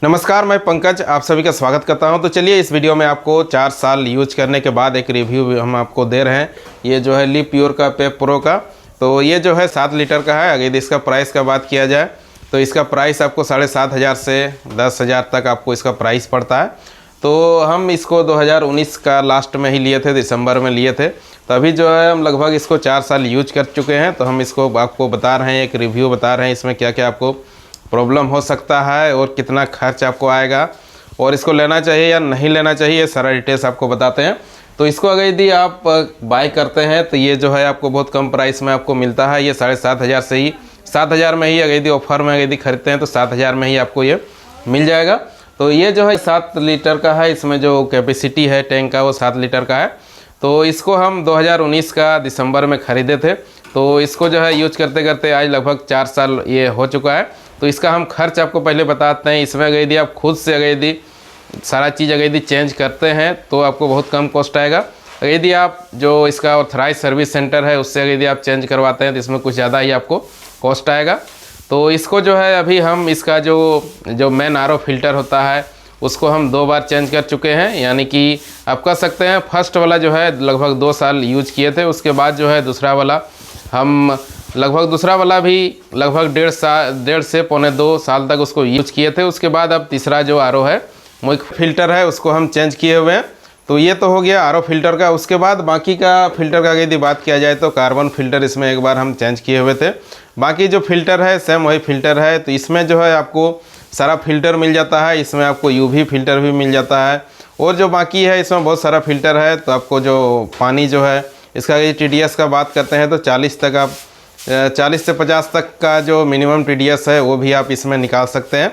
नमस्कार, मैं पंकज आप सभी का स्वागत करता हूं। तो चलिए इस वीडियो में आपको 4 साल यूज करने के बाद एक रिव्यू हम आपको दे रहे हैं। ये जो है लिव प्योर का पेप प्रो का, तो ये जो है 7 लीटर का है। अगर इसका प्राइस का बात किया जाए तो इसका प्राइस आपको 7,500 से 10,000 तक आपको इसका प्राइस पड़ता है। तो हम इसको 2019 का लास्ट में ही लिए थे, दिसंबर में लिए थे। तो अभी जो है हम लगभग इसको 4 साल यूज कर चुके हैं। तो हम इसको आपको बता रहे हैं, एक रिव्यू बता रहे हैं इसमें क्या क्या आपको प्रॉब्लम हो सकता है और कितना खर्च आपको आएगा और इसको लेना चाहिए या नहीं लेना चाहिए, ये सारा डिटेल्स आपको बताते हैं। तो इसको अगर यदि आप बाय करते हैं तो ये जो है आपको बहुत कम प्राइस में आपको मिलता है। ये 7,500 से ही 7,000 में ही अगर यदि ऑफर में यदि खरीदते हैं तो 7,000 में ही आपको ये मिल जाएगा। तो ये जो है 7 लीटर का है, इसमें जो कैपेसिटी है टैंक का वो 7 लीटर का है। तो इसको हम 2019 का दिसंबर में ख़रीदे थे। तो इसको जो है यूज करते करते आज लगभग 4 साल ये हो चुका है। तो इसका हम खर्च आपको पहले बताते हैं। इसमें अगर यदि आप खुद से अगर यदि सारा चीज़ अगर यदि चेंज करते हैं तो आपको बहुत कम कॉस्ट आएगा। अगर यदि आप जो इसका ऑथराइज सर्विस सेंटर है उससे अगर यदि आप चेंज करवाते हैं तो इसमें कुछ ज़्यादा ही आपको कॉस्ट आएगा। तो इसको जो है अभी हम इसका जो मेन आरओ फिल्टर होता है उसको हम 2 बार चेंज कर चुके हैं। यानी कि आप कह सकते हैं फर्स्ट वाला जो है लगभग 2 साल यूज किए थे, उसके बाद जो है दूसरा वाला हम लगभग दूसरा वाला भी लगभग 1.5 से 1.25 साल तक उसको यूज किए थे। उसके बाद अब तीसरा जो आरओ है वो एक फिल्टर है उसको हम चेंज किए हुए हैं। तो ये तो हो गया आरओ फिल्टर का। उसके बाद बाकी का फिल्टर का यदि बात किया जाए तो कार्बन फिल्टर इसमें एक बार हम चेंज किए हुए थे। बाकी जो फिल्टर है सेम वही फिल्टर है। तो इसमें जो है आपको सारा फिल्टर मिल जाता है, इसमें आपको यूवी फिल्टर भी मिल जाता है और जो बाकी है इसमें बहुत सारा फिल्टर है। तो आपको जो पानी जो है इसका यदि TDS का बात करते हैं तो 40 से 50 तक का जो मिनिमम TDS है वो भी आप इसमें निकाल सकते हैं।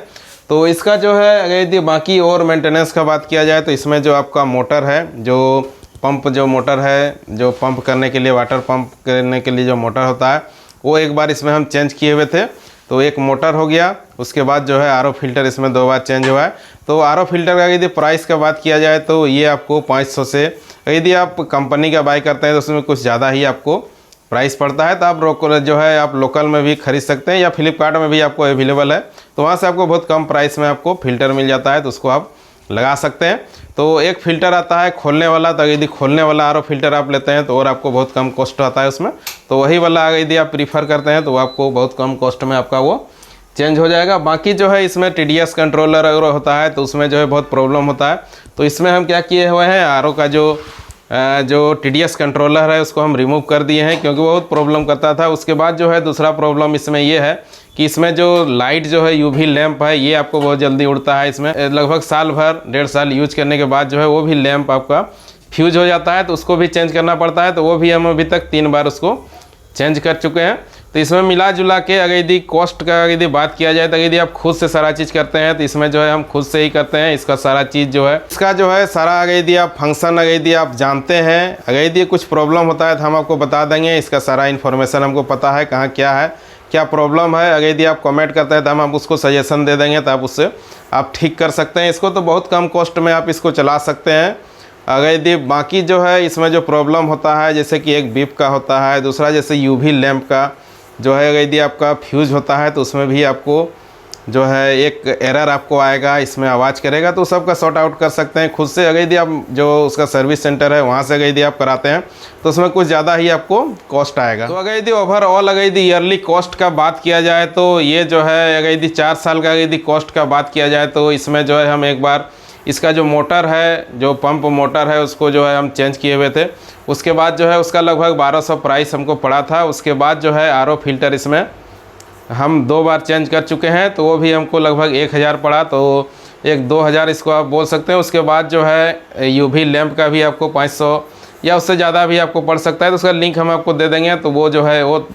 तो इसका जो है अगर यदि बाकी और मेंटेनेंस का बात किया जाए तो इसमें जो आपका मोटर है, जो पंप जो मोटर है, जो पंप करने के लिए वाटर पंप करने के लिए जो मोटर होता है वो एक बार इसमें हम चेंज किए हुए थे। तो एक मोटर हो गया। उसके बाद जो है आरओ फिल्टर इसमें 2 बार चेंज हुआ है। तो आरओ फिल्टर का यदि प्राइस का बात किया जाए तो ये आपको 500 से, यदि आप कंपनी का बाय करते हैं तो उसमें कुछ ज़्यादा ही आपको प्राइस पड़ता है। तो आप जो है आप लोकल में भी खरीद सकते हैं या फ्लिपकार्ट में भी आपको अवेलेबल है। तो वहाँ से आपको बहुत कम प्राइस में आपको फ़िल्टर मिल जाता है, तो उसको आप लगा सकते हैं। तो एक फ़िल्टर आता है खोलने वाला, तो यदि खोलने वाला आरओ फिल्टर आप लेते हैं तो और आपको बहुत कम कॉस्ट आता है उसमें। तो वही वाला यदि आप प्रीफर करते हैं तो आपको बहुत कम कॉस्ट में आपका वो चेंज हो जाएगा। बाकी जो है इसमें TDS कंट्रोलर अगर होता है तो उसमें जो है बहुत प्रॉब्लम होता है। तो इसमें हम क्या किए हुए हैं, आरओ का जो TDS कंट्रोलर है उसको हम रिमूव कर दिए हैं क्योंकि बहुत प्रॉब्लम करता था। उसके बाद जो है दूसरा प्रॉब्लम इसमें ये है कि इसमें जो लाइट जो है UV लैंप है ये आपको बहुत जल्दी उड़ता है। इसमें लगभग साल भर 1.5 साल यूज करने के बाद जो है वो भी लैंप आपका फ्यूज हो जाता है, तो उसको भी चेंज करना पड़ता है। तो वो भी हम अभी तक 3 बार उसको चेंज कर चुके हैं। तो इसमें मिला जुला के अगर यदि कॉस्ट का यदि बात किया जाए तो यदि आप खुद से सारा चीज़ करते हैं तो इसमें जो है हम खुद से ही करते हैं। इसका सारा चीज़ जो है इसका जो है सारा अगर यदि आप फंक्शन अगर यदि आप जानते हैं, अगर यदि कुछ प्रॉब्लम होता है तो हम आपको बता देंगे। इसका सारा इन्फॉर्मेशन हमको पता है कहाँ क्या है, क्या प्रॉब्लम है। अगर यदि आप कमेंट करते हैं तो हम उसको सजेशन दे देंगे, तो आप उससे आप ठीक कर सकते हैं इसको। तो बहुत कम कॉस्ट में आप इसको चला सकते हैं। अगर यदि बाकी जो है इसमें जो प्रॉब्लम होता है जैसे कि एक बीप का होता है, दूसरा जैसे UV लैंप का जो है अगर यदि आपका फ्यूज होता है तो उसमें भी आपको जो है एक एरर आपको आएगा, इसमें आवाज़ करेगा। तो सबका सॉर्ट आउट कर सकते हैं खुद से। अगर यदि आप जो उसका सर्विस सेंटर है वहाँ से अगर यदि आप कराते हैं तो उसमें कुछ ज़्यादा ही आपको कॉस्ट आएगा। तो अगर यदि ओवरऑल अगर यदि ईयरली कॉस्ट का बात किया जाए तो ये जो है अगर यदि 4 साल का यदि कॉस्ट का बात किया जाए तो इसमें जो है हम एक बार इसका जो मोटर है, जो पंप मोटर है उसको जो है हम चेंज किए हुए थे। उसके बाद जो है उसका लगभग 1200 प्राइस हमको पड़ा था। उसके बाद जो है आरओ फिल्टर इसमें हम 2 बार चेंज कर चुके हैं, तो वो भी हमको लगभग 1,000 पड़ा। तो 1-2,000 इसको आप बोल सकते हैं। उसके बाद जो है UV लैंप का भी आपको 500 या उससे ज़्यादा भी आपको पड़ सकता है। तो उसका लिंक हम आपको दे देंगे। तो वो जो है वो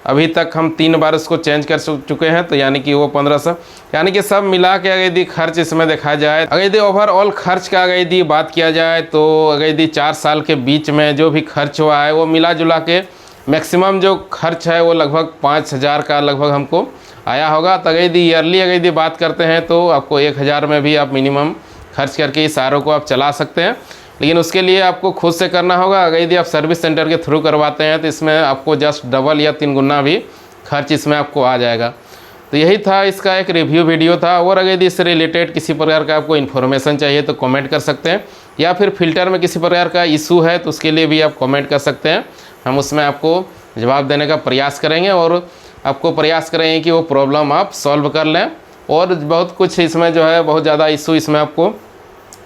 अभी तक हम 3 बार उसको चेंज कर चुके हैं, तो यानी कि वो 1500, यानी कि सब मिला के अगर यदि खर्च इसमें देखा जाए, अगर यदि ओवरऑल खर्च का अगर यदि बात किया जाए तो अगर यदि 4 साल के बीच में जो भी खर्च हुआ है वो मिला जुला के मैक्सिमम जो खर्च है वो लगभग 5,000 का लगभग हमको आया होगा। तो अगर यदि ईयरली अगर यदि बात करते हैं तो आपको 1,000 में भी आप मिनिमम खर्च करके इस आरओ को आप चला सकते हैं। लेकिन उसके लिए आपको खुद से करना होगा। अगर यदि आप सर्विस सेंटर के थ्रू करवाते हैं तो इसमें आपको जस्ट डबल या 3 गुना भी खर्च इसमें आपको आ जाएगा। तो यही था, इसका एक रिव्यू वीडियो था। और अगर इससे रिलेटेड किसी प्रकार का आपको इन्फॉर्मेशन चाहिए तो कमेंट कर सकते हैं, या फिर फ़िल्टर में किसी प्रकार का इशू है तो उसके लिए भी आप कमेंट कर सकते हैं। हम उसमें आपको जवाब देने का प्रयास करेंगे और आपको प्रयास करेंगे कि वो प्रॉब्लम आप सॉल्व कर लें। और बहुत कुछ इसमें जो है, बहुत ज़्यादा इशू इसमें आपको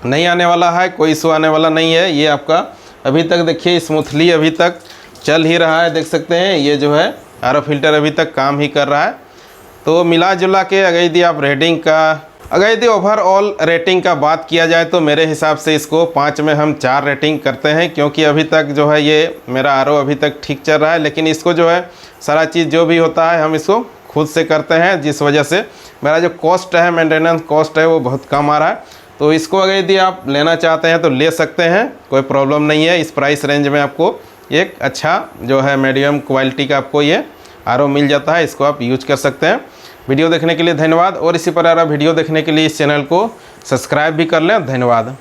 नहीं आने वाला है, कोई इशू आने वाला नहीं है। ये आपका अभी तक देखिए स्मूथली अभी तक चल ही रहा है, देख सकते हैं। ये जो है आरओ फिल्टर अभी तक काम ही कर रहा है। तो मिला जुला के अगर यदि आप रेटिंग का, अगर यदि ओवरऑल रेटिंग का बात किया जाए तो मेरे हिसाब से इसको 5 में हम 4 रेटिंग करते हैं, क्योंकि अभी तक जो है ये मेरा आरओ अभी तक ठीक चल रहा है। लेकिन इसको जो है सारा चीज़ जो भी होता है हम इसको खुद से करते हैं, जिस वजह से मेरा जो कॉस्ट है, मेंटेनेंस कॉस्ट है, वो बहुत कम आ रहा है। तो इसको अगर यदि आप लेना चाहते हैं तो ले सकते हैं, कोई प्रॉब्लम नहीं है। इस प्राइस रेंज में आपको एक अच्छा जो है मीडियम क्वालिटी का आपको ये आरओ मिल जाता है, इसको आप यूज कर सकते हैं। वीडियो देखने के लिए धन्यवाद, और इसी प्रकार वीडियो देखने के लिए इस चैनल को सब्सक्राइब भी कर लें। धन्यवाद।